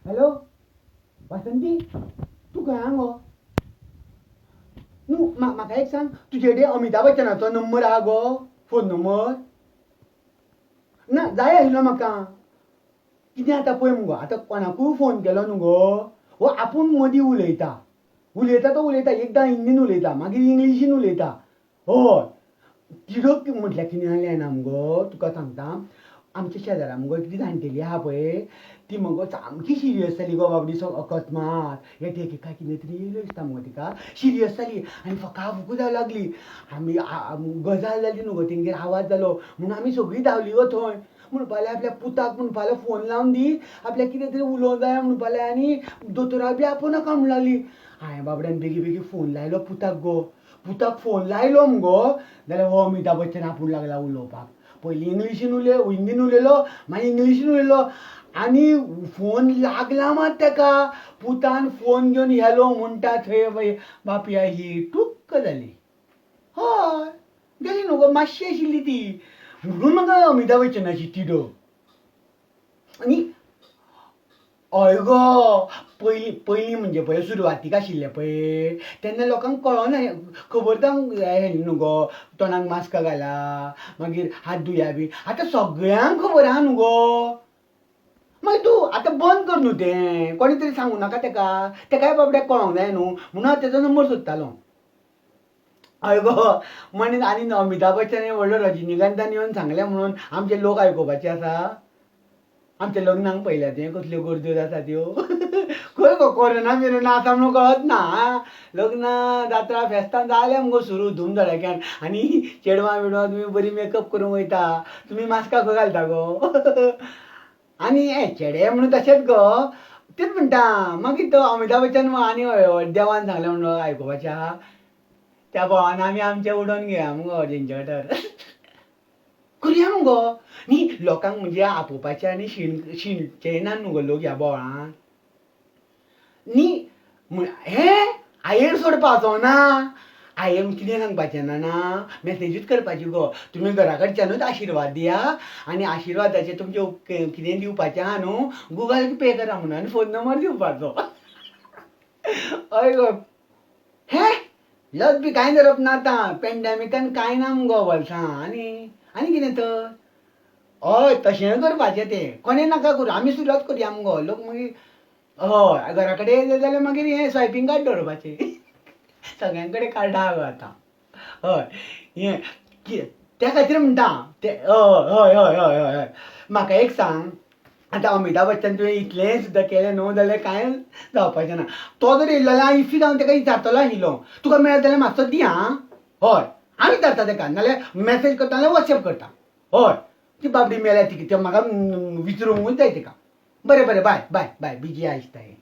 Hello वासंती, तू खंय आहा गो? न्हू म्हाका एक सांग, तुजे कडेन अमिताभ बच्चनाचो नंबर आहा गो? फोन नंबर ना जाय आशिल्लो म्हाका. कितें आतां पळय मुगो, आतां कोणाकूय फोन केलो न्हू गो, हो आपूण मदीं उलयता उलयता तो उलयता, एकदां हिंदीन उलयता मागीर इंग्लिशीन उलयता. हय तिडक म्हटल्यार कितें जालें जाणा मुगो, तुका सांगता, आमच्या शेजाऱ्या मुगो कितें जाणटेली आहा पळय, ती मुगो सामकी सिरियस जाली गो बाबडी. अकस्मात एका कितें तरी येयलो दिसता मुगो तिका, सिरियस जाली आनी फकाफुकू जावं लागली. आमी गजाल जाली न्हू गो, तेंगेर आवाज जालो म्हणून आमी सगळीं धांवली गो थंय. म्हणपाक लागली आपल्या पुताक, म्हणपाक लागली फोन लावन दी, आपल्याक कितें तरी उलोवंक जाय म्हणपाक लागली. आनी दोतोराक बी आपोवनाका म्हणूंक लागली. हांवें बाबड्यान बेगी बेगी फोन लायलो पुताक गो. पुताक फोन लायलो मुगो, जाल्यार हो अमिताभ बच्चन आपूण लागला उलोवपाक. पयलीं इंग्लिशीन हिंदीन उलयलो, मागीर इंग्लिशीन उलयलो आनी फोन लागला मात तेका. पुतान फोन घेवन हॅलो म्हणटा थंय बापया ही टुक्क जाली. हय गेली न्हू गो, मातशी आशिल्ली ती. म्हणून म्हाका अमिताभ बच्चनाची तिडक. आनी हय गो, पयलीं म्हणजे पळय सुरवातीक आशिल्लें पळय, तेन्ना लोकांक कळना, खबर जावंक न्हू गो, तोंडाक मास्क घाला, मागीर हात धुया बी. आतां सगळ्यांक खबर आहा न्हू गो. मागीर तूं आतां बंद कर न्हू तें, कोणी तरी सांगूं नाका तेकाय बाबड्याक कळोंक जाय न्हू, म्हणून हांव तेजो नंबर सोदतालो. हय गो, मनीस आनी अमिताभ बच्चन व्हडलो रजनीकांतान येवन सांगलें म्हणून आमचे लोक आयकुपाचे आसा. आमच्या लग्नाक पयल्या तें कसल्यो गर्द्यो जाता त्यो. खंय गो कोरोना बिरोना आसा म्हणून कळत ना. लग्नां जात्रा फेस्तां जालें मुगो सुरू धूम धडाक्यान. आनी चेडवां बिडवां तुमी बरी मेकअप करूंक वयता, तुमी मास्का खंय घालता गो? आनी चेडे म्हणून तशेंच गो, तेंच म्हणटा. मागीर तो अमिताभ बच्चन आनी देवान सांगलें म्हणून आयकुपाचें आहा. त्या बोवान आमी आमचें उडोवन घेवया मुगो जेंचे वाठार. करुया मुगो न्ही, लोकांक म्हणजे आपोवपाचें आनी शिणचेय ना न्हू गो लोक ह्या बोवाळान. न्ही हें आयेर सोडपाचो ना. आयेर कितें सांगपाचें ना, मॅसेजूच करपाची गो. तुमी घरा कडच्यानूच आशिर्वाद दिया आनी आशिर्वादाचें तुमचें कितें दिवपाचें आहा न्हू, गुगल पे करा म्हणून आनी फोन नंबर दिवपाचो. हय गो. हें लज बी कांय धरप ना आतां, पॅन्डेमिकान कांय ना मुगो वर्सां. आनी कितें तर. हय तशें करपाचें तें, कोणें नाका करूं, आमी सुरवात करया मुगो. लोक मागीर हय घरा कडेन येयले जाल्यार मागीर हें स्वॅयपींग कार्ड दवरपाचें. सगळ्यां कडेन कार्डां आहा गो आतां. हय हें त्या खातीर म्हणटा तें. हय हय हय हय हय म्हाका एक सांग, आतां अमिताभ बच्चन तुवें इतलें सुद्दां केलें न्हू जाल्यार कांय जावपाचें ना. तो जर येयलो जाल्यार इफ्फी हांव तेका विचारतलो आशिल्लो, तुका मेळत जाल्यार मातसो दी आं. हय हांव विचारता तेका, नाल्यार मॅसेज करता नाल्यार वॉट्सॅप करता. हय ती बाबडी मेल्या ती म्हाका विचरूंकूच जाय तेका. बरें बरें बाय बाय बाय, बिजी आहा दिसता हें.